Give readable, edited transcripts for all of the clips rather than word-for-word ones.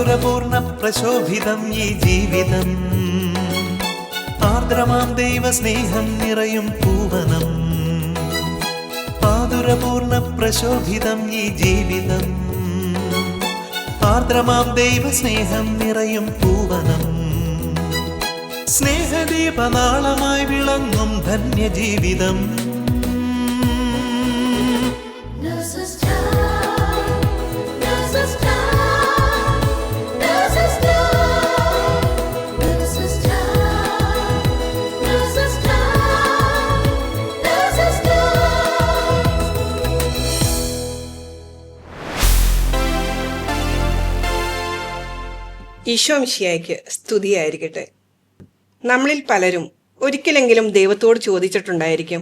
മാധുരപൂർണ പ്രശോഭിതം ഈ ജീവിതം, ആർദ്രമാം ദൈവ സ്നേഹം നിറയും പൂവനം. മാധുരപൂർണ പ്രശോഭിതം ഈ ജീവിതം, ആർദ്രമാം ദൈവ സ്നേഹം നിറയും പൂവനം. സ്നേഹദീപനാളമായി വിളങ്ങും ധന്യജീവിതം. ഈശോ മിശിഹായ്ക്ക് സ്തുതിയായിരിക്കട്ടെ. നമ്മളിൽ പലരും ഒരിക്കലെങ്കിലും ദൈവത്തോട് ചോദിച്ചിട്ടുണ്ടായിരിക്കും,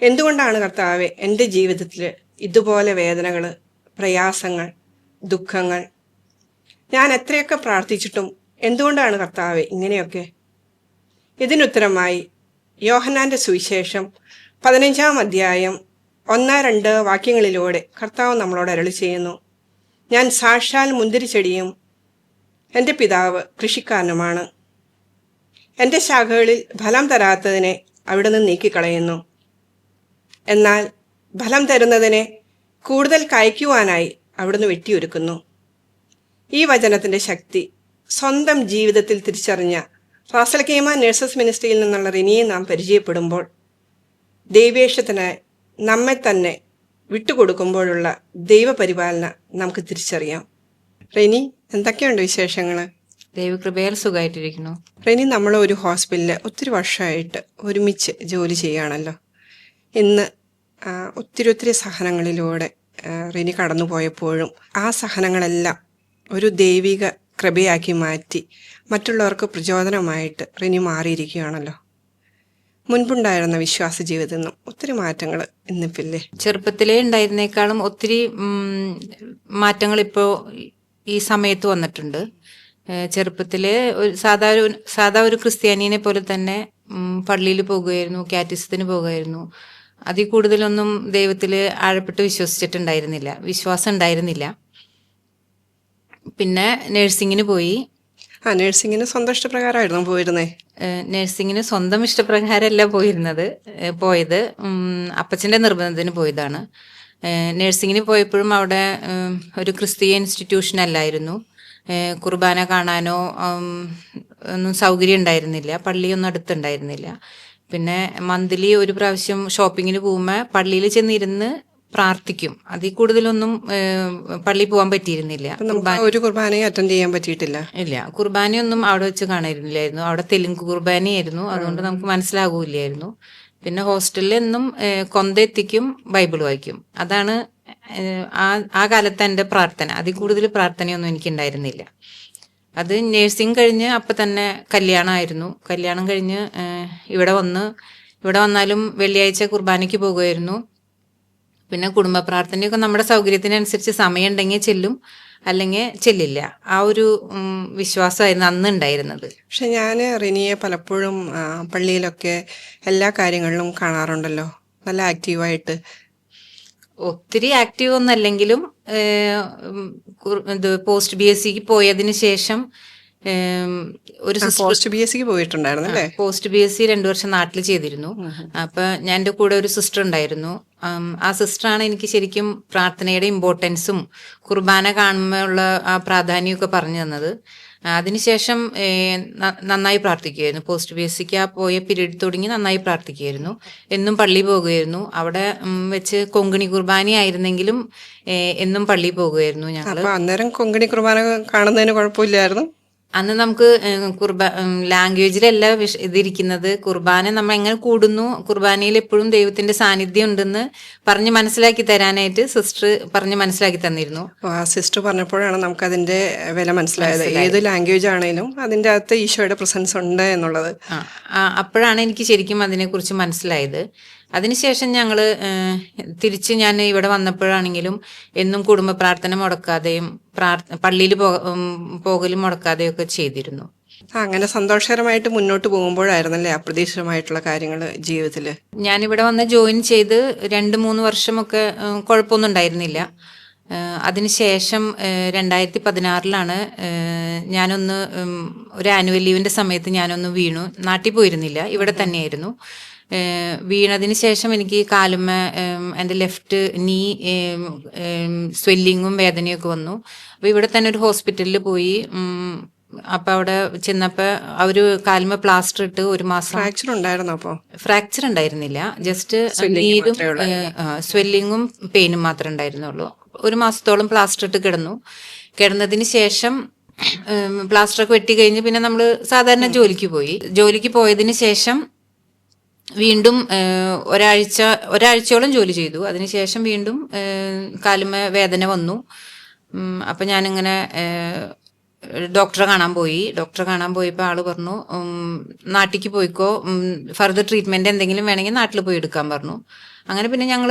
എന്തുകൊണ്ടാണ് കർത്താവെ എൻ്റെ ജീവിതത്തിൽ ഇതുപോലെ വേദനകൾ, പ്രയാസങ്ങൾ, ദുഃഖങ്ങൾ? ഞാൻ എത്രയൊക്കെ പ്രാർത്ഥിച്ചിട്ടും എന്തുകൊണ്ടാണ് കർത്താവെ ഇങ്ങനെയൊക്കെ? ഇതിനുത്തരമായി യോഹന്നാൻ്റെ സുവിശേഷം 15-ാം അധ്യായം 1-2 വാക്യങ്ങളിലൂടെ കർത്താവ് നമ്മളോട് അരുളി ചെയ്യുന്നു, ഞാൻ സാക്ഷാൽ മുന്തിരിച്ചെടിയും എൻ്റെ പിതാവ് കൃഷിക്കാരനുമാണ്. എൻ്റെ ശാഖകളിൽ ഫലം തരാത്തതിനെ അവിടുന്ന് നീക്കിക്കളയുന്നു, എന്നാൽ ഫലം തരുന്നതിനെ കൂടുതൽ കായ്ക്കുവാനായി അവിടുന്ന് വെട്ടിയൊരുക്കുന്നു. ഈ വചനത്തിൻ്റെ ശക്തി സ്വന്തം ജീവിതത്തിൽ തിരിച്ചറിഞ്ഞ റാസൽ ഖൈമ നഴ്സസ് മിനിസ്ട്രിയിൽ നിന്നുള്ള റിനിയെ നാം പരിചയപ്പെടുമ്പോൾ ദൈവേഷത്തിനായി നമ്മെ തന്നെ വിട്ടുകൊടുക്കുമ്പോഴുള്ള ദൈവപരിപാലന നമുക്ക് തിരിച്ചറിയാം. റെനി, എന്തൊക്കെയുണ്ട് വിശേഷങ്ങൾ? ദൈവകൃപയാൽ സുഖമായിട്ടിരിക്കുന്നു. റെനി, നമ്മൾ ഒരു ഹോസ്പിറ്റലിൽ ഒത്തിരി വർഷമായിട്ട് ഒരുമിച്ച് ജോലി ചെയ്യുകയാണല്ലോ. ഇന്ന് ഒത്തിരി സഹനങ്ങളിലൂടെ റെനി കടന്നു പോയപ്പോഴും ആ സഹനങ്ങളെല്ലാം ഒരു ദൈവിക കൃപയാക്കി മാറ്റി മറ്റുള്ളവർക്ക് പ്രചോദനമായിട്ട് റെനി മാറിയിരിക്കുകയാണല്ലോ. മുൻപുണ്ടായിരുന്ന വിശ്വാസ ജീവിതത്തിൽ നിന്നും ഒത്തിരി മാറ്റങ്ങൾ ഇന്നിപ്പില്ലേ? ചെറുപ്പത്തിലേ ഉണ്ടായിരുന്നേക്കാളും ഒത്തിരി മാറ്റങ്ങൾ ഇപ്പോൾ ഈ സമയത്ത് വന്നിട്ടുണ്ട്. ചെറുപ്പത്തില് സാധാ ഒരു ക്രിസ്ത്യാനിയെ പോലെ തന്നെ പള്ളിയിൽ പോകുമായിരുന്നു, കാറ്റിസത്തിന് പോകുമായിരുന്നു. അതിൽ കൂടുതലൊന്നും ദൈവത്തിൽ ആഴപ്പെട്ട് വിശ്വാസം ഉണ്ടായിരുന്നില്ല. പിന്നെ നഴ്സിങ്ങിന് പോയി. നഴ്സിങ്ങിന് സ്വന്തം ഇഷ്ടപ്രകാരമായിരുന്നു പോയിരുന്നേ? നഴ്സിങ്ങിന് സ്വന്തം ഇഷ്ടപ്രകാരമല്ല പോയത്, അപ്പച്ചൻ്റെ നിർബന്ധത്തിന് പോയതാണ്. നഴ്സിങ്ങിന് പോയപ്പോഴും അവിടെ ഒരു ക്രിസ്തീയ ഇൻസ്റ്റിറ്റ്യൂഷൻ അല്ലായിരുന്നു. കുർബാന കാണാനോ ഒന്നും സൗകര്യം ഉണ്ടായിരുന്നില്ല, പള്ളിയൊന്നും അടുത്തുണ്ടായിരുന്നില്ല. പിന്നെ മന്ത്ലി ഒരു പ്രാവശ്യം ഷോപ്പിങ്ങിന് പോകുമ്പോൾ പള്ളിയിൽ ചെന്നിരുന്ന് പ്രാർത്ഥിക്കും. അതിൽ കൂടുതലൊന്നും പള്ളിയിൽ പോകാൻ പറ്റിയിരുന്നില്ല. ഒരു കുർബാനയും അറ്റൻഡ് ചെയ്യാൻ പറ്റിയിട്ടില്ല. ഇല്ല, കുർബാനയൊന്നും അവിടെ വെച്ച് കാണാനില്ലായിരുന്നു. അവിടെ തെലുങ്ക് കുർബാനയായിരുന്നു, അതുകൊണ്ട് നമുക്ക് മനസ്സിലാകൂല്ലായിരുന്നു. പിന്നെ ഹോസ്റ്റലിൽ എന്നും കൊന്തെത്തിക്കും, ബൈബിൾ വായിക്കും. അതാണ് ആ കാലത്ത് എൻ്റെ പ്രാർത്ഥന. അതിൽ കൂടുതൽ പ്രാർത്ഥനയൊന്നും എനിക്കുണ്ടായിരുന്നില്ല. അത് നഴ്സിംഗ് കഴിഞ്ഞ് അപ്പം തന്നെ കല്യാണമായിരുന്നു. കല്യാണം കഴിഞ്ഞ് ഇവിടെ വന്നാലും വെള്ളിയാഴ്ച കുർബാനയ്ക്ക് പോകുമായിരുന്നു. പിന്നെ കുടുംബ പ്രാർത്ഥനയൊക്കെ നമ്മുടെ സൗകര്യത്തിനനുസരിച്ച് സമയമുണ്ടെങ്കിൽ ചെല്ലും, അല്ലെങ്കിൽ ചെല്ലില്ല. ആ ഒരു വിശ്വാസമായിരുന്നു അന്ന് ഉണ്ടായിരുന്നത്. പക്ഷെ ഞാൻ റിനിയെ പലപ്പോഴും പള്ളിയിലൊക്കെ എല്ലാ കാര്യങ്ങളിലും കാണാറുണ്ടല്ലോ, നല്ല ആക്റ്റീവായിട്ട്. ഒത്തിരി ആക്റ്റീവ് ഒന്നല്ലെങ്കിലും പോസ്റ്റ് BSc പോയതിന് ശേഷം ഒരു പോസ്റ്റ് BSc പോയിട്ടുണ്ടായിരുന്നല്ലേ? പോസ്റ്റ് BSc 2 വർഷം നാട്ടിൽ ചെയ്തിരുന്നു. അപ്പൊ ഞാൻ എൻ്റെ കൂടെ ഒരു സിസ്റ്റർ ഉണ്ടായിരുന്നു. ആ സിസ്റ്ററാണ് എനിക്ക് ശരിക്കും പ്രാർത്ഥനയുടെ ഇമ്പോർട്ടൻസും കുർബാന കാണുമ്പോഴുള്ള ആ പ്രാധാന്യമൊക്കെ പറഞ്ഞു തന്നത്. അതിനുശേഷം നന്നായി പ്രാർത്ഥിക്കുമായിരുന്നു. പോസ്റ്റ് BScക്ക് ആ പോയ പീരീഡ് തുടങ്ങി നന്നായി പ്രാർത്ഥിക്കുമായിരുന്നു. എന്നും പള്ളി പോകുമായിരുന്നു. അവിടെ വെച്ച് കൊങ്കണി കുർബാന ആയിരുന്നെങ്കിലും എന്നും പള്ളി പോകുമായിരുന്നു ഞങ്ങൾ. അന്നേരം കൊങ്കണി കുർബാന കാണുന്നതിന് കുഴപ്പമില്ലായിരുന്നു. അന്ന് നമുക്ക് ലാംഗ്വേജിലല്ല ഇതിരിക്കുന്നത്. കുർബാന നമ്മൾ എങ്ങനെ കൂടുന്നു, കുർബാനയിൽ എപ്പോഴും ദൈവത്തിന്റെ സാന്നിധ്യം ഉണ്ടെന്ന് പറഞ്ഞ് മനസ്സിലാക്കി തരാനായിട്ട് സിസ്റ്റർ പറഞ്ഞ് മനസ്സിലാക്കി തന്നിരുന്നു. സിസ്റ്റർ പറഞ്ഞപ്പോഴാണ് നമുക്ക് അതിന്റെ വില മനസ്സിലായത്. ഏത് ലാംഗ്വേജ് ആണെങ്കിലും അതിന്റെ അകത്ത് ഈശോയുടെ പ്രസൻസ് ഉണ്ട് എന്നുള്ളത്. അപ്പോഴാണ് എനിക്ക് ശരിക്കും അതിനെക്കുറിച്ച് മനസ്സിലായത്. അതിനുശേഷം തിരിച്ച് ഞാൻ ഇവിടെ വന്നപ്പോഴാണെങ്കിലും എന്നും കുടുംബ പ്രാർത്ഥന മുടക്കാതെയും പള്ളിയിൽ പോകലും മുടക്കാതെയും ഒക്കെ ചെയ്തിരുന്നു. അങ്ങനെ സന്തോഷകരമായിട്ട് മുന്നോട്ട് പോകുമ്പോഴായിരുന്നല്ലേ അപ്രതീക്ഷിതമായിട്ടുള്ള കാര്യങ്ങൾ ജീവിതത്തില്? ഞാനിവിടെ വന്ന് ജോയിൻ ചെയ്ത് 2-3 വർഷമൊക്കെ കുഴപ്പമൊന്നും ഉണ്ടായിരുന്നില്ല. അതിനുശേഷം 2016 ഞാനൊന്ന് ഒരു ആനുവൽ ലീവിൻ്റെ സമയത്ത് ഞാനൊന്ന് വീണു. നാട്ടിൽ പോയിരുന്നില്ല, ഇവിടെ തന്നെയായിരുന്നു. വീണതിന് ശേഷം എനിക്ക് കാലുമ്മ എൻ്റെ ലെഫ്റ്റ് നീ സ്വെല്ലിങ്ങും വേദനയൊക്കെ വന്നു. അപ്പോൾ ഇവിടെ തന്നെ ഒരു ഹോസ്പിറ്റലിൽ പോയി. അപ്പോൾ അവിടെ ചെന്നപ്പോൾ അവർ കാലുമ്മ പ്ലാസ്റ്റർ ഇട്ട് 1 മാസം. ഫ്രാക്ചർ ഉണ്ടായിരുന്നോ അപ്പോൾ? ഫ്രാക്ചർ ഉണ്ടായിരുന്നില്ല, ജസ്റ്റ് നീരും സ്വെല്ലിങ്ങും പെയിനും മാത്രമേ ഉണ്ടായിരുന്നുള്ളൂ. 1 മാസത്തോളം പ്ലാസ്റ്റർ ഇട്ട് കിടന്നതിന് ശേഷം പ്ലാസ്റ്ററൊക്കെ വെട്ടി കഴിഞ്ഞ് പിന്നെ നമ്മൾ സാധാരണ ജോലിക്ക് പോയതിന് ശേഷം വീണ്ടും ഒരാഴ്ചയോളം ജോലി ചെയ്തു. അതിനുശേഷം വീണ്ടും കാലുമ്മ വേദന വന്നു. അപ്പം ഞാനിങ്ങനെ ഡോക്ടറെ കാണാൻ പോയപ്പോൾ ആള് പറഞ്ഞു നാട്ടിലേക്ക് പോയിക്കോ, ഫർദർ ട്രീറ്റ്മെന്റ് എന്തെങ്കിലും വേണമെങ്കിൽ നാട്ടിൽ പോയി എടുക്കാൻ പറഞ്ഞു. അങ്ങനെ പിന്നെ ഞങ്ങൾ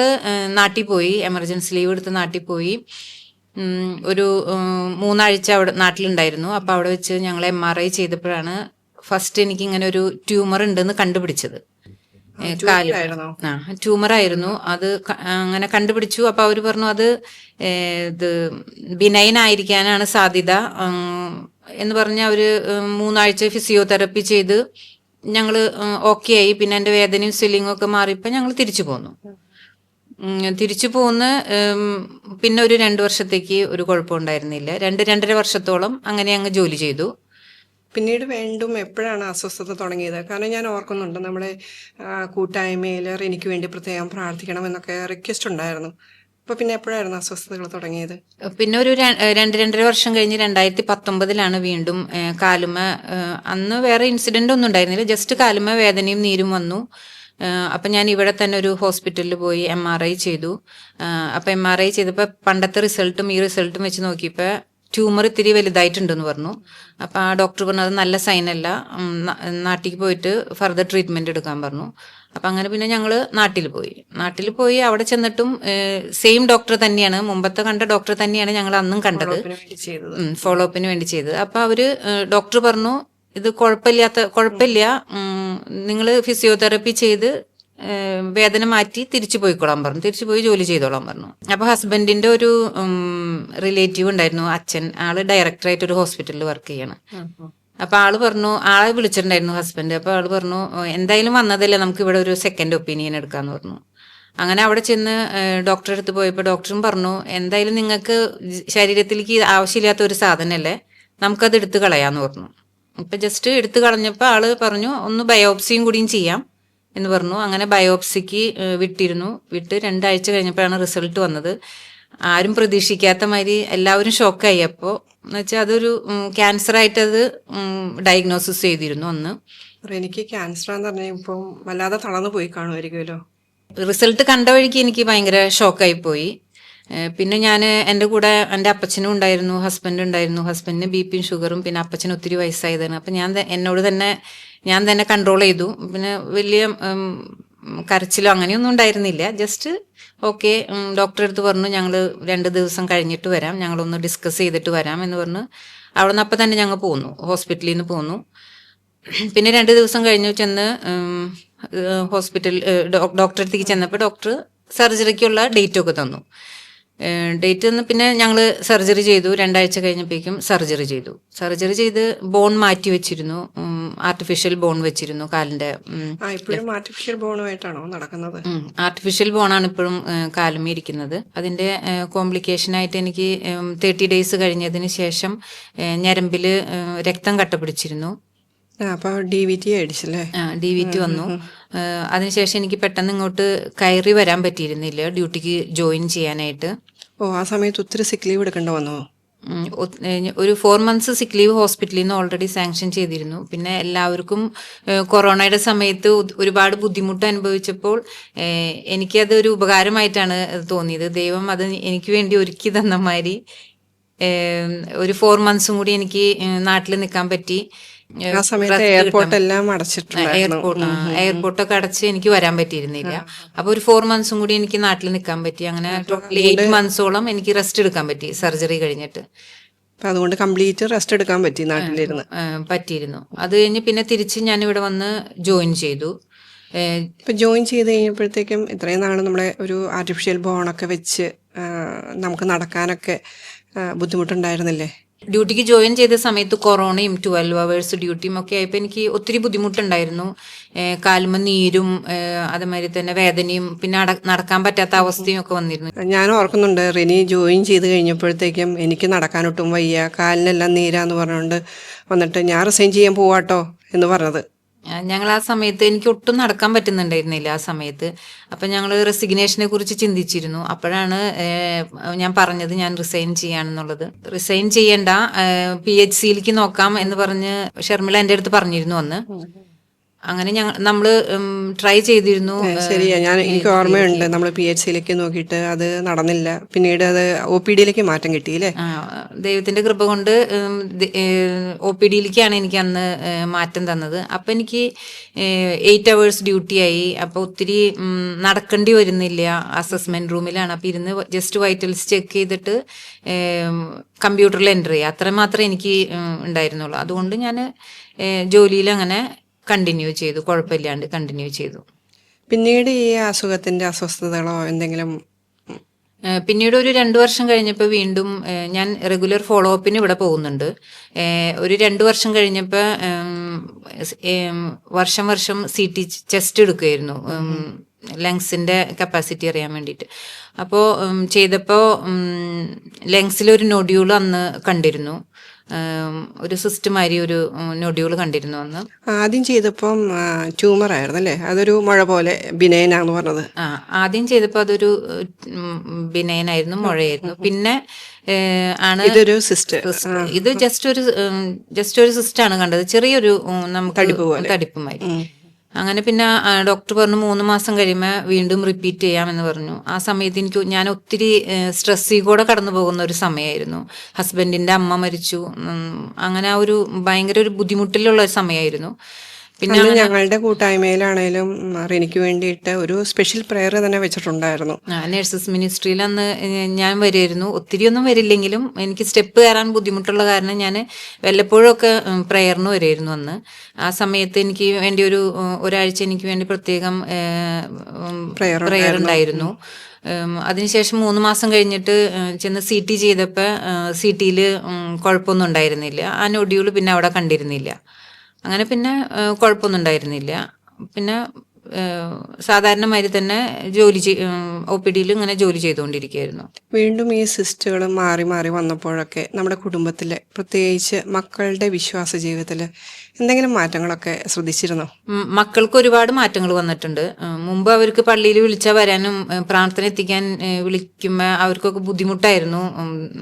നാട്ടിൽ പോയി, എമർജൻസി ലീവ് എടുത്ത് നാട്ടിൽ പോയി. ഒരു 3 ആഴ്ച അവിടെ നാട്ടിലുണ്ടായിരുന്നു. അപ്പോൾ അവിടെ വെച്ച് ഞങ്ങൾ MRI ചെയ്തപ്പോഴാണ് ഫസ്റ്റ് എനിക്ക് ഇങ്ങനെ ഒരു ട്യൂമർ ഉണ്ടെന്ന് കണ്ടുപിടിച്ചത്. ട്യൂമർ ആയിരുന്നു അത്. അങ്ങനെ കണ്ടുപിടിച്ചു. അപ്പൊ അവര് പറഞ്ഞു അത് ഇത് ബിനൈൻ ആയിരിക്കാനാണ് സാധ്യത എന്ന് പറഞ്ഞ് അവര് 3 ആഴ്ച ഫിസിയോതെറപ്പി ചെയ്ത് ഞങ്ങള് ഓക്കെ ആയി. പിന്നെ എന്റെ വേദനയും സ്വെല്ലിങ്ങും ഒക്കെ മാറിയപ്പോ ഞങ്ങൾ തിരിച്ചു പോന്ന്. പിന്നെ ഒരു 2 വർഷത്തേക്ക് ഒരു കുഴപ്പമുണ്ടായിരുന്നില്ല. 2-2.5 വർഷത്തോളം അങ്ങനെ അങ്ങ് ജോലി ചെയ്തു. പിന്നീട് വീണ്ടും എപ്പോഴാണ് അസ്വസ്ഥത തുടങ്ങിയത്? കാരണം ഞാൻ ഓർക്കുന്നുണ്ട് നമ്മുടെ കൂട്ടായ്മയിൽ എനിക്ക് വേണ്ടി പ്രത്യേകം പ്രാർത്ഥിക്കണം എന്നൊക്കെ റിക്വസ്റ്റ് ഉണ്ടായിരുന്നു. അപ്പൊ പിന്നെ എപ്പോഴായിരുന്നു അസ്വസ്ഥതകൾ തുടങ്ങിയത്? പിന്നെ ഒരു 2-2.5 വർഷം കഴിഞ്ഞ് 2019 വീണ്ടും കാലുമ്മ, അന്ന് വേറെ ഇൻസിഡന്റ് ഒന്നും ഉണ്ടായിരുന്നില്ല, ജസ്റ്റ് കാലുമ്മ വേദനയും നീരും വന്നു. അപ്പൊ ഞാൻ ഇവിടെ തന്നെ ഒരു ഹോസ്പിറ്റലിൽ പോയി MRI ചെയ്തു. അപ്പൊ MRI ചെയ്തപ്പോൾ പണ്ടത്തെ റിസൾട്ടും ഈ റിസൾട്ടും വെച്ച് നോക്കിയപ്പോൾ ട്യൂമർ ഇത്തിരി വലുതായിട്ടുണ്ടെന്ന് പറഞ്ഞു. അപ്പം ആ ഡോക്ടർ പറഞ്ഞു അത് നല്ല സൈനല്ല, നാട്ടിൽ പോയിട്ട് ഫർദർ ട്രീറ്റ്മെന്റ് എടുക്കാൻ പറഞ്ഞു. അപ്പം അങ്ങനെ പിന്നെ ഞങ്ങൾ നാട്ടിൽ പോയി അവിടെ ചെന്നിട്ടും സെയിം ഡോക്ടർ തന്നെയാണ്, മുമ്പത്തെ കണ്ട ഡോക്ടർ തന്നെയാണ് ഞങ്ങൾ അന്നും കണ്ടത്, ഫോളോ അപ്പിന് വേണ്ടി ചെയ്തത്. അപ്പം അവര് ഡോക്ടർ പറഞ്ഞു ഇത് കുഴപ്പമില്ല, നിങ്ങൾ ഫിസിയോതെറപ്പി ചെയ്ത് വേദന മാറ്റി തിരിച്ചു പോയിക്കോളാൻ പറഞ്ഞു, തിരിച്ചു പോയി ജോലി ചെയ്തോളാൻ പറഞ്ഞു. അപ്പൊ ഹസ്ബൻഡിന്റെ ഒരു റിലേറ്റീവ് ഉണ്ടായിരുന്നു, അച്ഛൻ, ആള് ഡയറക്ടറായിട്ട് ഒരു ഹോസ്പിറ്റലിൽ വർക്ക് ചെയ്യണം. അപ്പൊ ആളെ വിളിച്ചിട്ടുണ്ടായിരുന്നു ഹസ്ബൻഡ്. അപ്പൊ ആള് പറഞ്ഞു എന്തായാലും വന്നതല്ലേ, നമുക്ക് ഇവിടെ ഒരു സെക്കൻഡ് ഒപ്പീനിയൻ എടുക്കാന്ന് പറഞ്ഞു. അങ്ങനെ അവിടെ ചെന്ന് ഡോക്ടറെ അടുത്ത് പോയപ്പോൾ ഡോക്ടറും പറഞ്ഞു എന്തായാലും നിങ്ങൾക്ക് ശരീരത്തിലേക്ക് ആവശ്യമില്ലാത്ത ഒരു സാധനമല്ലേ, നമുക്കത് എടുത്ത് കളയാന്ന് പറഞ്ഞു. ഇപ്പൊ ജസ്റ്റ് എടുത്ത് കളഞ്ഞപ്പോൾ ആള് പറഞ്ഞു ഒന്ന് ബയോപ്സിയും കൂടിയും ചെയ്യാം എന്ന് പറഞ്ഞു. അങ്ങനെ ബയോപ്സിക്ക് വിട്ട് 2 ആഴ്ച കഴിഞ്ഞപ്പോഴാണ് റിസൾട്ട് വന്നത്. ആരും പ്രതീക്ഷിക്കാത്ത മാതിരി എല്ലാവരും ഷോക്കായി. അപ്പോൾ എന്ന് വെച്ചാൽ അതൊരു ക്യാൻസർ ആയിട്ട് അത് ഡയഗ്നോസിസ് ചെയ്തിരുന്നു അന്ന്. എനിക്ക് ക്യാൻസർ എന്ന് പറഞ്ഞാൽ ഇപ്പം വല്ലാതെ തളർന്നു പോയി കാണുമായിരിക്കുമല്ലോ. റിസൾട്ട് കണ്ട വഴിക്ക് എനിക്ക് ഭയങ്കര ഷോക്കായി പോയി. പിന്നെ ഞാൻ എൻ്റെ കൂടെ എൻ്റെ അപ്പച്ചനും ഉണ്ടായിരുന്നു, ഹസ്ബൻഡ് ഉണ്ടായിരുന്നു. ഹസ്ബൻഡിന് BP യും ഷുഗറും, പിന്നെ അപ്പച്ചന് ഒത്തിരി വയസ്സായതാണ്. അപ്പം ഞാൻ തന്നെ കൺട്രോൾ ചെയ്തു. പിന്നെ വലിയ കരച്ചിലോ അങ്ങനെയൊന്നും ഉണ്ടായിരുന്നില്ല. ജസ്റ്റ് ഓക്കെ, ഡോക്ടറെ അടുത്ത് പറഞ്ഞു ഞങ്ങൾ 2 ദിവസം കഴിഞ്ഞിട്ട് വരാം, ഞങ്ങളൊന്ന് ഡിസ്കസ് ചെയ്തിട്ട് വരാം എന്ന് പറഞ്ഞ് അവിടെ നിന്ന് അപ്പം തന്നെ ഞങ്ങൾ ഹോസ്പിറ്റലിൽ നിന്ന് പോന്നു. പിന്നെ 2 ദിവസം കഴിഞ്ഞു ചെന്ന് ഡോക്ടറെ അടുത്തേക്ക് ചെന്നപ്പോൾ ഡോക്ടർ സർജറിക്കുള്ള ഡേറ്റൊക്കെ തന്നു. ഡേറ്റ് തന്ന് പിന്നെ ഞങ്ങൾ സർജറി ചെയ്തു. 2 ആഴ്ച കഴിഞ്ഞപ്പോഴേക്കും സർജറി ചെയ്ത് ബോൺ മാറ്റി വെച്ചിരുന്നു, ആർട്ടിഫിഷ്യൽ ബോൺ വെച്ചിരുന്നു കാലിന്റെ. ഇപ്പോഴും ആർട്ടിഫിഷ്യൽ ബോണുമായിട്ടാണോ നടക്കുന്നത്? ആർട്ടിഫിഷ്യൽ ബോണാണ് ഇപ്പോഴും കാലുമേ ഇരിക്കുന്നത്. അതിന്റെ കോംപ്ലിക്കേഷൻ ആയിട്ട് എനിക്ക് 30 ഡേയ്സ് കഴിഞ്ഞതിന് ശേഷം ഞരമ്പില് രക്തം കട്ട പിടിച്ചിരുന്നു. DVT വന്നു. അതിനുശേഷം എനിക്ക് പെട്ടെന്ന് ഇങ്ങോട്ട് കയറി വരാൻ പറ്റിയിരുന്നില്ല ഡ്യൂട്ടിക്ക് ജോയിൻ ചെയ്യാനായിട്ട്. ആ സമയത്ത് ഒത്തിരി സിക്ക് ലീവ് എടുക്കേണ്ടി വന്നോ? ഒരു 4 മന്ത്സ് സിക്ക് ലീവ് ഹോസ്പിറ്റലിൽ നിന്ന് ഓൾറെഡി സാങ്ഷൻ ചെയ്തിരുന്നു. പിന്നെ എല്ലാവർക്കും കൊറോണയുടെ സമയത്ത് ഒരുപാട് ബുദ്ധിമുട്ട് അനുഭവിച്ചപ്പോൾ എനിക്കത് ഒരു ഉപകാരമായിട്ടാണ് തോന്നിയത്. ദൈവം അത് എനിക്ക് വേണ്ടി ഒരുക്കി തന്ന മാതിരി ഒരു 4 മന്ത്സും കൂടി എനിക്ക് നാട്ടിൽ നിൽക്കാൻ പറ്റി. എയർപോർട്ടൊക്കെ അടച്ച് എനിക്ക് വരാൻ പറ്റിയിരുന്നില്ല. അപ്പൊ ഒരു 4 മന്ത്സും കൂടി എനിക്ക് നാട്ടിൽ നിൽക്കാൻ പറ്റി. അങ്ങനെ ടോട്ടലി 8 മന്ത്സോളം എനിക്ക് റെസ്റ്റ് എടുക്കാൻ പറ്റി സർജറി കഴിഞ്ഞിട്ട്. അതുകൊണ്ട് കംപ്ലീറ്റ് റെസ്റ്റ് എടുക്കാൻ പറ്റി, നാട്ടിലിരുന്ന് പറ്റിയിരുന്നു. അത് കഴിഞ്ഞ് പിന്നെ തിരിച്ച് ഞാൻ ഇവിടെ വന്ന് ജോയിൻ ചെയ്തു. ഇപ്പൊ ജോയിൻ ചെയ്ത് കഴിഞ്ഞപ്പോഴത്തേക്കും ഇത്രയും നാള് നമ്മളെ ഒരു ആർട്ടിഫിഷ്യൽ ബോണൊക്കെ വെച്ച് നമുക്ക് നടക്കാനൊക്കെ ബുദ്ധിമുട്ടുണ്ടായിരുന്നില്ലേ? ഡ്യൂട്ടിക്ക് ജോയിൻ ചെയ്ത സമയത്ത് കൊറോണയും 12 hours ഡ്യൂട്ടിയും ഒക്കെ ആയപ്പോൾ എനിക്ക് ഒത്തിരി ബുദ്ധിമുട്ടുണ്ടായിരുന്നു. കാലുമ്മ നീരും അതേമാതിരി തന്നെ വേദനയും പിന്നെ നടക്കാൻ പറ്റാത്ത അവസ്ഥയും ഒക്കെ വന്നിരുന്നു. ഞാൻ ഓർക്കുന്നുണ്ട്, റിനി ജോയിൻ ചെയ്ത് കഴിഞ്ഞപ്പോഴത്തേക്കും എനിക്ക് നടക്കാനൊട്ടും വയ്യ, കാലിനെല്ലാം നീരാന്ന് പറഞ്ഞുകൊണ്ട് വന്നിട്ട് ഞാൻ റിസൈൻ ചെയ്യാൻ പോവാട്ടോ എന്ന് പറഞ്ഞത്. ഞങ്ങൾ ആ സമയത്ത് എനിക്ക് ഒട്ടും നടക്കാൻ പറ്റുന്നുണ്ടായിരുന്നില്ല ആ സമയത്ത്. അപ്പം ഞങ്ങൾ റെസിഗ്നേഷനെ കുറിച്ച് ചിന്തിച്ചിരുന്നു. അപ്പോഴാണ് ഞാൻ പറഞ്ഞത് ഞാൻ റിസൈൻ ചെയ്യാണെന്നുള്ളത്. റിസൈൻ ചെയ്യണ്ട, PHCയിലേക്ക് നോക്കാം എന്ന് പറഞ്ഞ് ഷർമിള എൻ്റെ അടുത്ത് പറഞ്ഞിരുന്നു അന്ന്. അങ്ങനെ നമ്മള് ട്രൈ ചെയ്തിരുന്നു. ശരിയാ, എനിക്ക് ഓർമ്മയുണ്ട്, നമ്മൾ PHCയിലേക്ക് നോക്കിയിട്ട് അത് നടന്നില്ല. പിന്നീട് അത് OPDയിലേക്ക് മാറ്റം കിട്ടിയില്ലേ? ദൈവത്തിന്റെ കൃപ കൊണ്ട് OPDയിലേക്കാണ് എനിക്ക് അന്ന് മാറ്റം തന്നത്. അപ്പൊ എനിക്ക് 8 hours ഡ്യൂട്ടി ആയി. അപ്പൊ ഒത്തിരി നടക്കേണ്ടി വരുന്നില്ല. അസസ്മെന്റ് റൂമിലാണ്. അപ്പൊ ഇരുന്ന് ജസ്റ്റ് വൈറ്റൽസ് ചെക്ക് ചെയ്തിട്ട് കമ്പ്യൂട്ടറിൽ എൻ്റർ ചെയ്യുക, അത്ര മാത്രമേ എനിക്ക് ഉണ്ടായിരുന്നുള്ളൂ. അതുകൊണ്ട് ഞാൻ ജോലിയിൽ അങ്ങനെ കണ്ടിന്യൂ ചെയ്തു, കുഴപ്പമില്ലാണ്ട് കണ്ടിന്യൂ ചെയ്തു. പിന്നീട് ഈ അസുഖത്തിന്റെ അസ്വസ്ഥതകളോ എന്തെങ്കിലും? പിന്നീട് ഒരു 2 വർഷം കഴിഞ്ഞപ്പോൾ വീണ്ടും ഞാൻ റെഗുലർ ഫോളോ അപ്പിന് ഇവിടെ പോകുന്നുണ്ട്. ഒരു 2 വർഷം കഴിഞ്ഞപ്പോൾ വർഷം CT ചെസ്റ്റ് എടുക്കുമായിരുന്നു, ലങ്സിന്റെ കപ്പാസിറ്റി അറിയാൻ വേണ്ടിയിട്ട്. അപ്പോൾ ചെയ്തപ്പോൾ ലങ്സിലൊരു നൊഡ്യൂൾ അന്ന് കണ്ടിരുന്നു, ഒരു സിസ്റ്റമാരി ഒരു നൊഡ്യൂൾ കണ്ടിരുന്നു അന്ന്. ആദ്യം ചെയ്തപ്പം ട്യൂമർ ആയിരുന്നു അല്ലേ? അതൊരു മുഴ പോലെ ബിനൈനാന്ന് പറഞ്ഞത്. ആദ്യം ചെയ്തപ്പോൾ അതൊരു ബിനൈനായിരുന്നു, മുഴയായിരുന്നു. പിന്നെ ആണ് ഇതൊരു സിസ്റ്റ്. ഇത് ജസ്റ്റ് ഒരു സിസ്റ്റാണ് കണ്ടത്, ചെറിയൊരു നമുക്ക് തടിപ്പുമായി. അങ്ങനെ പിന്നെ ഡോക്ടർ പറഞ്ഞു 3 മാസം കഴിയുമ്പോൾ വീണ്ടും റിപ്പീറ്റ് ചെയ്യാമെന്ന് പറഞ്ഞു. ആ സമയത്ത് ഞാൻ ഒത്തിരി സ്ട്രെസ്സിൽ കൂടെ കടന്നു പോകുന്ന ഒരു സമയമായിരുന്നു. ഹസ്ബൻഡിന്റെ അമ്മ മരിച്ചു. അങ്ങനെ ആ ഒരു ഭയങ്കര ഒരു ബുദ്ധിമുട്ടിലുള്ള ഒരു സമയമായിരുന്നു. പിന്നെ ഞങ്ങളുടെ കൂട്ടായ്മയിലാണേലും റിനിക്ക് വേണ്ടിയിട്ട് ഒരു സ്പെഷ്യൽ പ്രെയർ തന്നെ വെച്ചിട്ടുണ്ടായിരുന്നു. നഴ്സസ് മിനിസ്ട്രിയിൽ അന്ന് ഞാൻ വരുമായിരുന്നു. ഒത്തിരി ഒന്നും വരില്ലെങ്കിലും എനിക്ക് സ്റ്റെപ്പ് കയറാൻ ബുദ്ധിമുട്ടുള്ള കാരണം ഞാൻ വല്ലപ്പോഴും ഒക്കെ പ്രെയറിന് വരുമായിരുന്നു അന്ന്. ആ സമയത്ത് എനിക്ക് വേണ്ടി ഒരാഴ്ച എനിക്ക് വേണ്ടി പ്രത്യേകം പ്രെയർ ഉണ്ടായിരുന്നു. അതിനുശേഷം 3 മാസം കഴിഞ്ഞിട്ട് ചെന്ന് CT ചെയ്തപ്പോൾ CTയിൽ കുഴപ്പമൊന്നും ഉണ്ടായിരുന്നില്ല. ആ നൊഡ്യൂൾ പിന്നെ അവിടെ കണ്ടിരുന്നില്ല. അങ്ങനെ പിന്നെ കുഴപ്പമൊന്നും ഉണ്ടായിരുന്നില്ല. പിന്നെ സാധാരണമാതിരി തന്നെ OPDയിൽ ഇങ്ങനെ ജോലി ചെയ്തുകൊണ്ടിരിക്കുകയായിരുന്നു. വീണ്ടും ഈ സിസ്റ്റുകൾ മാറി മാറി വന്നപ്പോഴൊക്കെ നമ്മുടെ കുടുംബത്തിലെ, പ്രത്യേകിച്ച് മക്കളുടെ വിശ്വാസ ജീവിതത്തിൽ എന്തെങ്കിലും മാറ്റങ്ങളൊക്കെ ശ്രദ്ധിച്ചിരുന്നോ? മക്കൾക്ക് ഒരുപാട് മാറ്റങ്ങൾ വന്നിട്ടുണ്ട്. മുമ്പ് അവർക്ക് പള്ളിയിൽ വിളിച്ചാൽ വരാനും പ്രാർത്ഥന എത്തിക്കാൻ വിളിക്കുമ്പോൾ അവർക്കൊക്കെ ബുദ്ധിമുട്ടായിരുന്നു.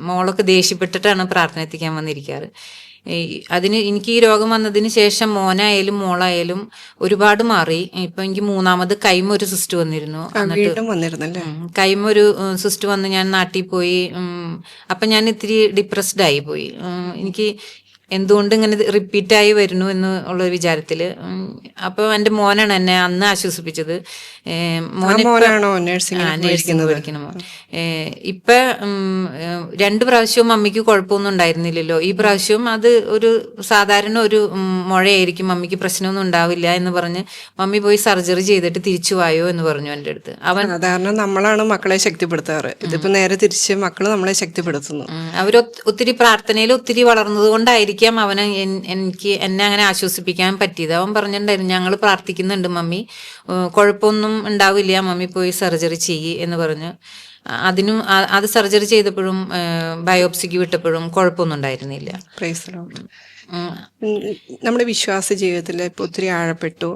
മോളൊക്കെ ദേഷ്യപ്പെട്ടിട്ടാണ് പ്രാർത്ഥന എത്തിക്കാൻ വന്നിരിക്കാറ്. എനിക്ക് ഈ രോഗം വന്നതിന് ശേഷം മോനായാലും മോളായാലും ഒരുപാട് മാറി. ഇപ്പൊ എനിക്ക് 3ാമത് കൈമ ഒരു സിസ്റ്റ് വന്നിരുന്നു. കൈമ ഒരു സിസ്റ്റ് വന്ന് ഞാൻ നാട്ടിൽ പോയി. അപ്പൊ ഞാൻ ഇത്തിരി ഡിപ്രസ്ഡ് ആയി പോയി. എനിക്ക് എന്തുകൊണ്ട് ഇങ്ങനെ റിപ്പീറ്റായി വരുന്നു എന്ന് ഉള്ള വിചാരത്തില്. അപ്പൊ എന്റെ മോനാണ് എന്നെ അന്ന് ആശ്വസിപ്പിച്ചത്. നഴ്സിംഗ് പഠിക്കുന്ന മോൻ. ഇപ്പൊ 2 പ്രാവശ്യവും മമ്മിക്ക് കുഴപ്പമൊന്നും ഉണ്ടായിരുന്നില്ലല്ലോ. ഈ പ്രാവശ്യവും അത് ഒരു സാധാരണ ഒരു മുഴയായിരിക്കും, മമ്മിക്ക് പ്രശ്നമൊന്നും ഉണ്ടാവില്ല എന്ന് പറഞ്ഞ് മമ്മി പോയി സർജറി ചെയ്തിട്ട് തിരിച്ചു വായോ എന്ന് പറഞ്ഞു എൻ്റെ അടുത്ത്. സാധാരണ നമ്മളാണ് മക്കളെ ശക്തിപ്പെടുത്താറ്, ഇതിപ്പോ നേരെ തിരിച്ച് മക്കള് നമ്മളെ ശക്തിപ്പെടുത്തുന്നു. അവര് ഒത്തിരി പ്രാർത്ഥനയിൽ ഒത്തിരി വളർന്നത് കൊണ്ടായിരിക്കും അവനെ എന്നെ അങ്ങനെ ആശ്വസിപ്പിക്കാൻ പറ്റിയത്. അവൻ പറഞ്ഞിട്ടുണ്ടായിരുന്നു, ഞങ്ങൾ പ്രാർത്ഥിക്കുന്നുണ്ട് മമ്മി, കുഴപ്പമൊന്നും ഉണ്ടാവില്ല, മമ്മി പോയി സർജറി ചെയ്യ് എന്ന് പറഞ്ഞ്. അത് സർജറി ചെയ്തപ്പോഴും ബയോപ്സിക്ക് വിട്ടപ്പോഴും കുഴപ്പമൊന്നും ഉണ്ടായിരുന്നില്ല. നമ്മുടെ വിശ്വാസ ജീവിതത്തിൽ ഇപ്പോൾ ഒത്തിരി ആഴപ്പെട്ടു,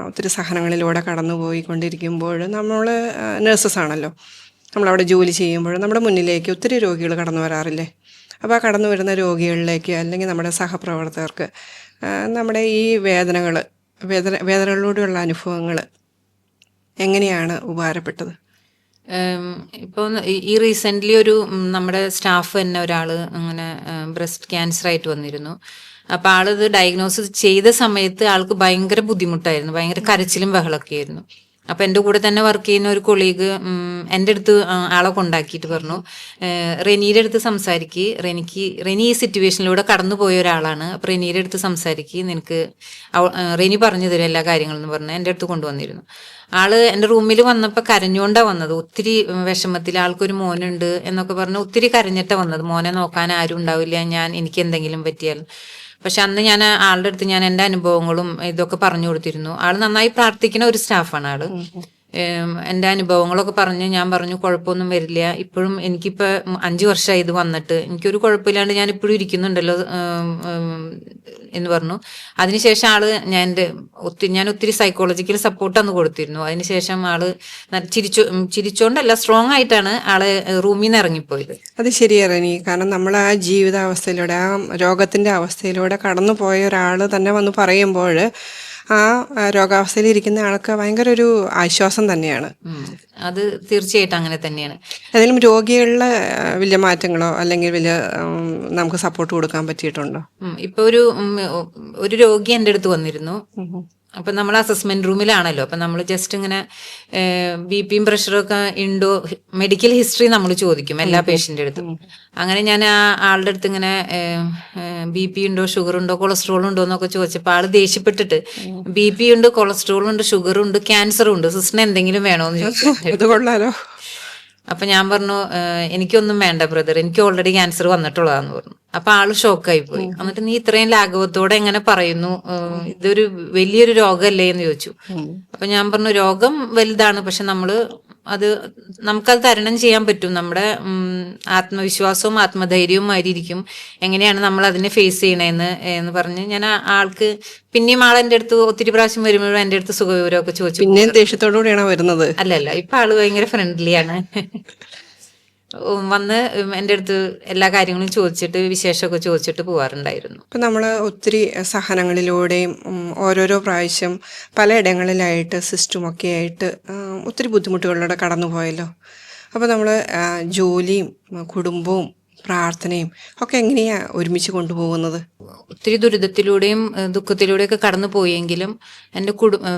ഒത്തിരി സഹനങ്ങളിലൂടെ കടന്നുപോയിക്കൊണ്ടിരിക്കുമ്പോൾ നമ്മൾ നഴ്സസ് ആണല്ലോ, നമ്മളവിടെ ജോലി ചെയ്യുമ്പോൾ നമ്മുടെ മുന്നിലേക്ക് ഒത്തിരി രോഗികൾ കടന്നു വരാറില്ലേ? അപ്പോൾ ആ കടന്നു വരുന്ന രോഗികളിലേക്ക് അല്ലെങ്കിൽ നമ്മുടെ സഹപ്രവർത്തകർക്ക് നമ്മുടെ ഈ വേദനകളിലൂടെയുള്ള അനുഭവങ്ങൾ എങ്ങനെയാണ് ഉപകാരപ്പെട്ടത്? ഇപ്പോൾ ഈ റീസെൻ്റ്ലി നമ്മുടെ സ്റ്റാഫ് തന്നെ ഒരാൾ അങ്ങനെ ബ്രസ്റ്റ് ക്യാൻസർ ആയിട്ട് വന്നിരുന്നു. അപ്പോൾ ആളിത് ഡയഗ്നോസിസ് ചെയ്ത സമയത്ത് ആൾക്ക് ഭയങ്കര ബുദ്ധിമുട്ടായിരുന്നു, ഭയങ്കര കരച്ചിലും ബഹളമൊക്കെ ആയിരുന്നു. അപ്പൊ എൻ്റെ കൂടെ തന്നെ വർക്ക് ചെയ്യുന്ന ഒരു കൊളീഗ് എൻ്റെ അടുത്ത് ആളെ കൊണ്ടാക്കിയിട്ട് പറഞ്ഞു, റെനിയുടെ അടുത്ത് സംസാരിക്ക്, റെനി ഈ സിറ്റുവേഷനിലൂടെ കടന്നു പോയ ഒരാളാണ്, അപ്പൊ റെനിയുടെ അടുത്ത് സംസാരിക്ക്, നിനക്ക് റെനി പറഞ്ഞു തരും എല്ലാ കാര്യങ്ങളെന്ന് പറഞ്ഞ് എൻ്റെ അടുത്ത് കൊണ്ടുവന്നിരുന്നു. ആള് എൻ്റെ റൂമിൽ വന്നപ്പോൾ കരഞ്ഞുകൊണ്ടാ വന്നത്, ഒത്തിരി വിഷമത്തിൽ, ആൾക്കൊരു മോനുണ്ട് എന്നൊക്കെ പറഞ്ഞ് ഒത്തിരി കരഞ്ഞിട്ടാ വന്നത്. മോനെ നോക്കാൻ ആരും ഉണ്ടാവില്ല, എനിക്ക് എന്തെങ്കിലും പറ്റിയാൽ. പക്ഷെ അന്ന് ഞാൻ ആളുടെ അടുത്ത് ഞാൻ എൻ്റെ അനുഭവങ്ങളും ഇതൊക്കെ പറഞ്ഞു കൊടുത്തിരുന്നു. ആള് നന്നായി പ്രാർത്ഥിക്കുന്ന ഒരു സ്റ്റാഫാണ് ആള്. എൻ്റെ അനുഭവങ്ങളൊക്കെ പറഞ്ഞ് ഞാൻ പറഞ്ഞു കുഴപ്പമൊന്നും വരില്ല, ഇപ്പോഴും എനിക്കിപ്പോൾ 5 വർഷമായി ഇത് വന്നിട്ട്, എനിക്കൊരു കുഴപ്പമില്ലാണ്ട് ഞാൻ ഇപ്പോഴും ഇരിക്കുന്നുണ്ടല്ലോ എന്ന് പറഞ്ഞു. അതിനുശേഷം ആള് ഞാൻ ഒത്തിരി സൈക്കോളജിക്കൽ സപ്പോർട്ട് അന്ന് കൊടുത്തിരുന്നു. അതിനുശേഷം ആള് ചിരിച്ചോണ്ടല്ല, സ്ട്രോങ് ആയിട്ടാണ് ആള് റൂമിൽ നിന്ന് ഇറങ്ങിപ്പോയത്. അത് ശരിയാണ് റെനി. കാരണം നമ്മൾ ആ ജീവിതാവസ്ഥയിലൂടെ, ആ രോഗത്തിന്റെ അവസ്ഥയിലൂടെ കടന്നു പോയ ഒരാൾ തന്നെ വന്ന് പറയുമ്പോൾ ആ രോഗാവസ്ഥയിൽ ഇരിക്കുന്ന ആൾക്ക് ഭയങ്കര ഒരു ആശ്വാസം തന്നെയാണ്. അത് തീർച്ചയായിട്ടും അങ്ങനെ തന്നെയാണ്. ഏതെങ്കിലും രോഗികളിലെ വലിയ മാറ്റങ്ങളോ അല്ലെങ്കിൽ വലിയ നമുക്ക് സപ്പോർട്ട് കൊടുക്കാൻ പറ്റിയിട്ടുണ്ടോ? ഇപ്പൊ ഒരു രോഗി എൻ്റെ അടുത്ത് വന്നിരുന്നു. അപ്പൊ നമ്മൾ അസസ്മെന്റ് റൂമിലാണല്ലോ, അപ്പൊ നമ്മൾ ജസ്റ്റ് ഇങ്ങനെ ബിപിയും പ്രഷറും ഒക്കെ ഉണ്ടോ, മെഡിക്കൽ ഹിസ്റ്ററി നമ്മൾ ചോദിക്കും എല്ലാ പേഷ്യൻ്റെ അടുത്തും. അങ്ങനെ ഞാൻ ആ ആളുടെ അടുത്ത് ഇങ്ങനെ BP ഉണ്ടോ, ഷുഗർ ഉണ്ടോ, കൊളസ്ട്രോൾ ഉണ്ടോ എന്നൊക്കെ ചോദിച്ചപ്പോൾ ആള് ദേഷ്യപ്പെട്ടിട്ട് BP ഉണ്ട്, കൊളസ്ട്രോൾ ഉണ്ട്, ഷുഗർ ഉണ്ട്, ക്യാൻസറും ഉണ്ട്, സിസ്റ്ററിന് എന്തെങ്കിലും വേണോന്ന് ചോദിച്ചു. ഇത് കൊള്ളാലോ. അപ്പൊ ഞാൻ പറഞ്ഞു എനിക്കൊന്നും വേണ്ട ബ്രദർ, എനിക്ക് ഓൾറെഡി ക്യാൻസർ വന്നിട്ടുള്ളതാന്ന് പറഞ്ഞു. അപ്പൊ ആള് ഷോക്കായി പോയി. എന്നിട്ട് നീ ഇത്രയും ലാഘവത്തോടെ എങ്ങനെ പറയുന്നു, ഇതൊരു വലിയൊരു രോഗമല്ലേ എന്ന് ചോദിച്ചു. അപ്പൊ ഞാൻ പറഞ്ഞു രോഗം വലുതാണ്, പക്ഷെ നമുക്കത് തരണം ചെയ്യാൻ പറ്റും. നമ്മുടെ ആത്മവിശ്വാസവും ആത്മധൈര്യവും മാതിരിയിരിക്കും എങ്ങനെയാണ് നമ്മൾ അതിനെ ഫേസ് ചെയ്യണേന്ന് പറഞ്ഞ് ഞാൻ ആൾക്ക് പിന്നെയും ആളെന്റെ അടുത്ത് ഒത്തിരി പ്രാവശ്യം വരുമ്പോഴും എൻ്റെ അടുത്ത് സുഖവിവരമൊക്കെ ചോദിച്ചു. പിന്നെ ദേഷ്യത്തോടുകൂടിയാണോ വരുന്നത്? അല്ലല്ല, ഇപ്പൊ ആള് ഭയങ്കര ഫ്രണ്ട്ലിയാണ്. വന്ന് എൻ്റെ അടുത്ത് എല്ലാ കാര്യങ്ങളും ചോദിച്ചിട്ട് വിശേഷമൊക്കെ ചോദിച്ചിട്ട് പോവാറുണ്ടായിരുന്നു. ഇപ്പം നമ്മൾ ഒത്തിരി സഹനങ്ങളിലൂടെയും ഓരോരോ പ്രാവശ്യം പലയിടങ്ങളിലായിട്ട് സിസ്റ്റമൊക്കെ ആയിട്ട് ഒത്തിരി ബുദ്ധിമുട്ടുകളിലൂടെ കടന്നു പോയല്ലോ. അപ്പോൾ നമ്മൾ ജോലിയും കുടുംബവും പ്രാർത്ഥനയും ഒക്കെ എങ്ങനെയാ ഒരുമിച്ച് കൊണ്ടുപോകുന്നത്? ഒത്തിരി ദുരിതത്തിലൂടെയും ദുഃഖത്തിലൂടെയൊക്കെ കടന്നു പോയെങ്കിലും എൻ്റെ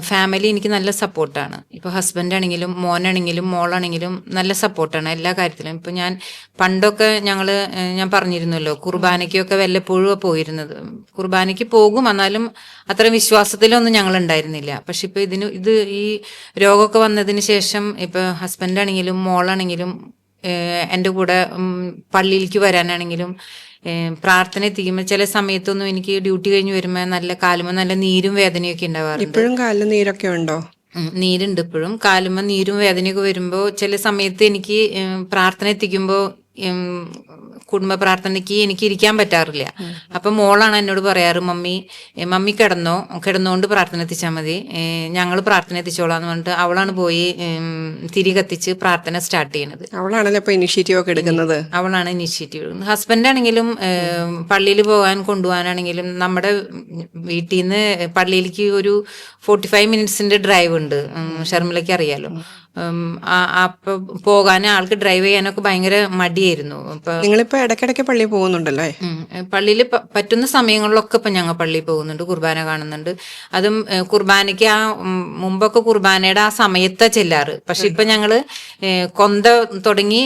ഫാമിലി എനിക്ക് നല്ല സപ്പോർട്ടാണ്. ഇപ്പോൾ ഹസ്ബൻഡ് ആണെങ്കിലും മോനാണെങ്കിലും മോളാണെങ്കിലും നല്ല സപ്പോർട്ടാണ് എല്ലാ കാര്യത്തിലും. ഇപ്പം പണ്ടൊക്കെ ഞാൻ പറഞ്ഞിരുന്നല്ലോ, കുർബാനയ്ക്കൊക്കെ വല്ലപ്പോഴും പോയിരുന്നത്. കുർബാനയ്ക്ക് പോകും, എന്നാലും അത്ര വിശ്വാസത്തിലൊന്നും ഞങ്ങൾ ഉണ്ടായിരുന്നില്ല. പക്ഷെ ഇപ്പം ഈ രോഗമൊക്കെ വന്നതിന് ശേഷം ഇപ്പം ഹസ്ബൻഡ് ആണെങ്കിലും മോളാണെങ്കിലും എൻ്റെ കൂടെ പള്ളിയിലേക്ക് വരാനാണെങ്കിലും പ്രാർത്ഥന എത്തിക്കുമ്പോൾ ചില സമയത്തൊന്നും എനിക്ക് ഡ്യൂട്ടി കഴിഞ്ഞ് വരുമ്പോൾ കാലുമ്പോൾ നല്ല നീരും വേദനയൊക്കെ ഉണ്ടാവാറുണ്ട്. ഇപ്പോഴും കാലിൽ നീരൊക്കെ ഉണ്ടോ? നീരുണ്ട് ഇപ്പോഴും. കാലുമ്പോൾ നീരും വേദനയൊക്കെ വരുമ്പോൾ ചില സമയത്ത് എനിക്ക് പ്രാർത്ഥന എത്തിക്കുമ്പോൾ കുടുംബ പ്രാർത്ഥനയ്ക്ക് എനിക്ക് ഇരിക്കാൻ പറ്റാറില്ല. അപ്പൊ മോളാണ് എന്നോട് പറയാറ്, മമ്മി കിടന്നോണ്ട് പ്രാർത്ഥന എത്തിച്ചാൽ മതി, ഞങ്ങൾ പ്രാർത്ഥന എത്തിച്ചോളാന്ന് പറഞ്ഞിട്ട് അവളാണ് പോയി തിരി കത്തിച്ച് പ്രാർത്ഥന സ്റ്റാർട്ട് ചെയ്യണത്. അവളാണല്ലോ ഇപ്പൊ ഇനിഷ്യേറ്റീവ് ഒക്കെ എടുക്കുന്നത്. അവളാണ് ഇനിഷ്യേറ്റീവ് എടുക്കുന്നത്. ഹസ്ബൻഡ് ആണെങ്കിലും പള്ളിയിൽ കൊണ്ടുപോകാനാണെങ്കിലും നമ്മുടെ വീട്ടിൽ നിന്ന് പള്ളിയിലേക്ക് ഒരു 45 മിനിറ്റ്സിന്റെ ഡ്രൈവ് ഉണ്ട്. ഷർമിലയ്ക്ക് അറിയാലോ. അപ്പൊ പോകാൻ ആൾക്ക് ഡ്രൈവ് ചെയ്യാനൊക്കെ ഭയങ്കര മടിയായിരുന്നു. നിങ്ങളിപ്പോ ഇടയ്ക്കിടയ്ക്ക് പള്ളിയിൽ പോകുന്നുണ്ടല്ലോ? പള്ളിയിൽ പറ്റുന്ന സമയങ്ങളിലൊക്കെ ഇപ്പൊ ഞങ്ങൾ പള്ളിയിൽ പോകുന്നുണ്ട്, കുർബാന കാണുന്നുണ്ട്. അതും കുർബാനയ്ക്ക് മുമ്പൊക്കെ കുർബാനയുടെ ആ സമയത്താ ചെല്ലാറ്. പക്ഷെ ഇപ്പൊ ഞങ്ങള് കൊന്ത തുടങ്ങി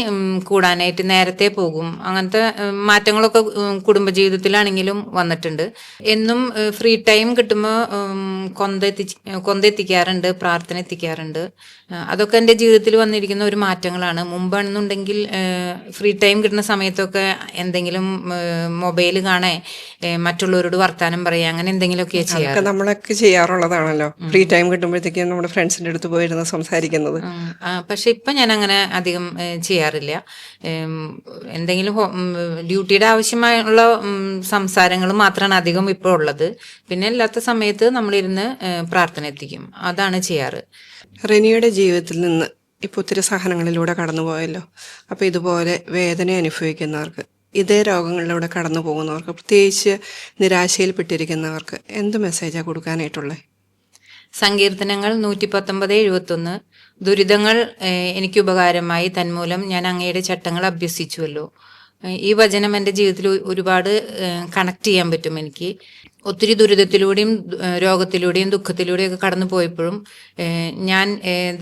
കൂടാനായിട്ട് നേരത്തെ പോകും. അങ്ങനത്തെ മാറ്റങ്ങളൊക്കെ കുടുംബജീവിതത്തിലാണെങ്കിലും വന്നിട്ടുണ്ട്. എന്നും ഫ്രീ ടൈം കിട്ടുമ്പോൾ കൊന്ത എത്തിക്കാറുണ്ട്, പ്രാർത്ഥന എത്തിക്കാറുണ്ട്. അതൊക്കെ എൻ്റെ ജീവിതത്തിൽ വന്നിരിക്കുന്ന ഒരു മാറ്റങ്ങളാണ്. മുമ്പാണെന്നുണ്ടെങ്കിൽ ഫ്രീ ടൈം കിട്ടുന്ന സമയത്തൊക്കെ എന്തെങ്കിലും മൊബൈൽ കാണേ, മറ്റുള്ളവരോട് വർത്താനം പറയാ, അങ്ങനെ എന്തെങ്കിലുമൊക്കെ ചെയ്യാം. നമ്മളൊക്കെ ചെയ്യാറുള്ളതാണല്ലോ, ഫ്രീ ടൈം കിട്ടുമ്പോഴത്തേക്കും നമ്മുടെ ഫ്രണ്ട്സിന്റെ അടുത്ത് പോയിരുന്ന് സംസാരിക്കുന്നത്. പക്ഷെ ഇപ്പൊ ഞാൻ അങ്ങനെ അധികം ചെയ്യാറില്ല. എന്തെങ്കിലും ഡ്യൂട്ടിയുടെ ആവശ്യമായുള്ള സംസാരങ്ങൾ മാത്രമാണ് അധികം ഇപ്പോൾ ഉള്ളത്. പിന്നെ അല്ലാത്ത സമയത്ത് നമ്മളിരുന്ന് പ്രാർത്ഥന എത്തിക്കും, അതാണ് ചെയ്യാറ്. റെനിയുടെ ജീവിതത്തിൽ നിന്ന് ഇപ്പോൾ ഒത്തിരി സഹനങ്ങളിലൂടെ കടന്നുപോയല്ലോ. അപ്പോൾ ഇതുപോലെ വേദന അനുഭവിക്കുന്നവർക്ക്, ഇതേ രോഗങ്ങളിലൂടെ കടന്നു പോകുന്നവർക്ക്, പ്രത്യേകിച്ച് നിരാശയിൽപ്പെട്ടിരിക്കുന്നവർക്ക് എന്ത് മെസ്സേജാണ് കൊടുക്കാനായിട്ടുള്ളത്? സങ്കീർത്തനങ്ങൾ 119:71 ദുരിതങ്ങൾ എനിക്ക് ഉപകാരമായി, തന്മൂലം ഞാൻ അങ്ങയുടെ ചട്ടങ്ങൾ അഭ്യസിച്ചുവല്ലോ. ഈ വചനം എൻ്റെ ജീവിതത്തിൽ ഒരുപാട് കണക്ട് ചെയ്യാൻ പറ്റും എനിക്ക്. ഒത്തിരി ദുരിതത്തിലൂടെയും രോഗത്തിലൂടെയും ദുഃഖത്തിലൂടെയും ഒക്കെ കടന്നു പോയപ്പോഴും ഞാൻ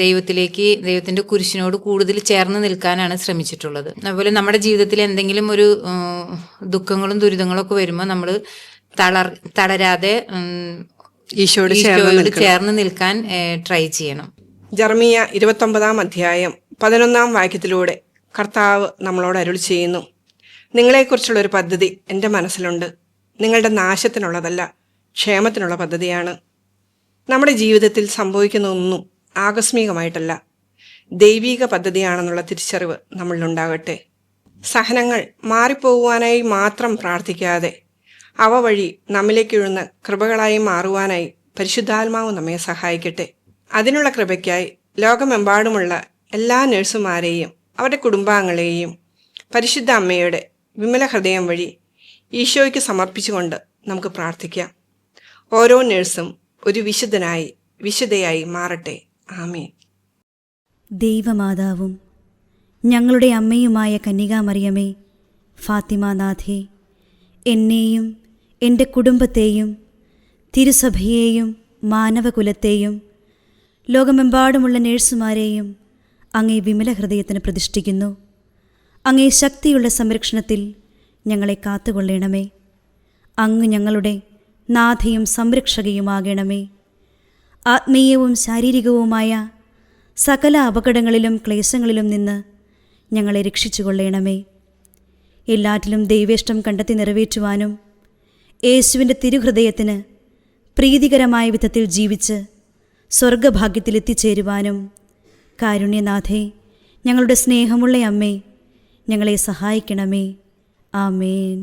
ദൈവത്തിന്റെ കുരിശിനോട് കൂടുതൽ ചേർന്ന് നിൽക്കാനാണ് ശ്രമിച്ചിട്ടുള്ളത്. അതുപോലെ നമ്മുടെ ജീവിതത്തിൽ എന്തെങ്കിലും ഒരു ദുഃഖങ്ങളും ദുരിതങ്ങളും ഒക്കെ വരുമ്പോൾ നമ്മൾ തളരാതെ ഈശോയോട് ചേർന്ന് നിൽക്കാൻ ട്രൈ ചെയ്യണം. ജെറമിയ 29 അധ്യായം 11 വാക്യത്തിലൂടെ കർത്താവ് നമ്മളോട് അരുളി ചെയ്യുന്നു, നിങ്ങളെക്കുറിച്ചുള്ള ഒരു പദ്ധതി എൻ്റെ മനസ്സിലുണ്ട്, നിങ്ങളുടെ നാശത്തിനുള്ളതല്ല, ക്ഷേമത്തിനുള്ള പദ്ധതിയാണ്. നമ്മുടെ ജീവിതത്തിൽ സംഭവിക്കുന്നതൊന്നും ആകസ്മികമായിട്ടല്ല, ദൈവിക പദ്ധതിയാണെന്നുള്ള തിരിച്ചറിവ് നമ്മളിലുണ്ടാകട്ടെ. സഹനങ്ങൾ മാറിപ്പോകുവാനായി മാത്രം പ്രാർത്ഥിക്കാതെ അവ വഴി നമ്മിലേക്ക് വീഴുന്ന കൃപകളായി മാറുവാനായി പരിശുദ്ധാത്മാവ് നമ്മെ സഹായിക്കട്ടെ. അതിനുള്ള കൃപയ്ക്കായി ലോകമെമ്പാടുമുള്ള എല്ലാ നഴ്സുമാരെയും അവരുടെ കുടുംബാംഗങ്ങളെയും പരിശുദ്ധ അമ്മയുടെ വിമല ഹൃദയം വഴി ഈശോയ്ക്ക് സമർപ്പിച്ചുകൊണ്ട് നമുക്ക് പ്രാർത്ഥിക്കാം. ഓരോ നഴ്സും ഒരു വിശുദ്ധയായി മാറട്ടെ. ആമേൻ. ദൈവമാതാവും ഞങ്ങളുടെ അമ്മയുമായ കന്യകാമറിയമേ, ഫാത്തിമാനാഥേ, എന്നെയും എൻ്റെ കുടുംബത്തെയും തിരുസഭയെയും മാനവകുലത്തെയും ലോകമെമ്പാടുമുള്ള നേഴ്സുമാരെയും അങ്ങേ വിമല ഹൃദയത്തിന് പ്രതിഷ്ഠിക്കുന്നു. അങ്ങേ ശക്തിയുള്ള സംരക്ഷണത്തിൽ ഞങ്ങളെ കാത്തുകൊള്ളണമേ. അങ്ങ് ഞങ്ങളുടെ നാഥയും സംരക്ഷകയുമാകണമേ. ആത്മീയവും ശാരീരികവുമായ സകല അപകടങ്ങളിലും ക്ലേശങ്ങളിലും നിന്ന് ഞങ്ങളെ രക്ഷിച്ചുകൊള്ളണമേ. എല്ലാറ്റിലും ദൈവേഷ്ടം കണ്ടെത്തി നിറവേറ്റുവാനും യേശുവിൻ്റെ തിരുഹൃദയത്തിന് പ്രീതികരമായ വിധത്തിൽ ജീവിച്ച് സ്വർഗഭാഗ്യത്തിലെത്തിച്ചേരുവാനും കാരുണ്യനാഥേ, ഞങ്ങളുടെ സ്നേഹമുള്ള അമ്മേ, ഞങ്ങളെ സഹായിക്കണമേ. ആമേൻ.